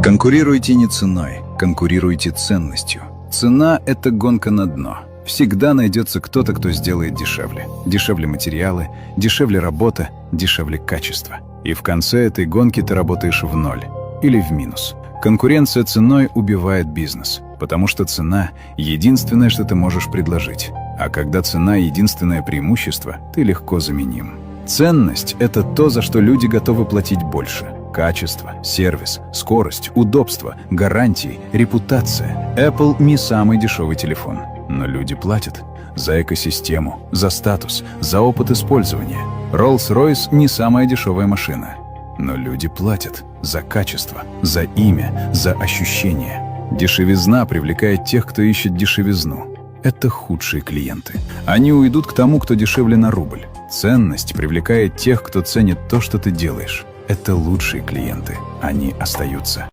Конкурируйте не ценой, конкурируйте ценностью. Цена – это гонка на дно. Всегда найдется кто-то, кто сделает дешевле. Дешевле материалы, дешевле работа, дешевле качество. И в конце этой гонки ты работаешь в ноль или в минус. Конкуренция ценой убивает бизнес, потому что цена – единственное, что ты можешь предложить. А когда цена – единственное преимущество, ты легко заменим. Ценность – это то, за что люди готовы платить больше. Качество, сервис, скорость, удобство, гарантии, репутация. Apple не самый дешевый телефон, но люди платят за экосистему, за статус, за опыт использования. Rolls-Royce не самая дешевая машина, но люди платят за качество, за имя, за ощущение. Дешевизна привлекает тех, кто ищет дешевизну. Это худшие клиенты. Они уйдут к тому, кто дешевле на рубль. Ценность привлекает тех, кто ценит то, что ты делаешь. Это лучшие клиенты. Они остаются.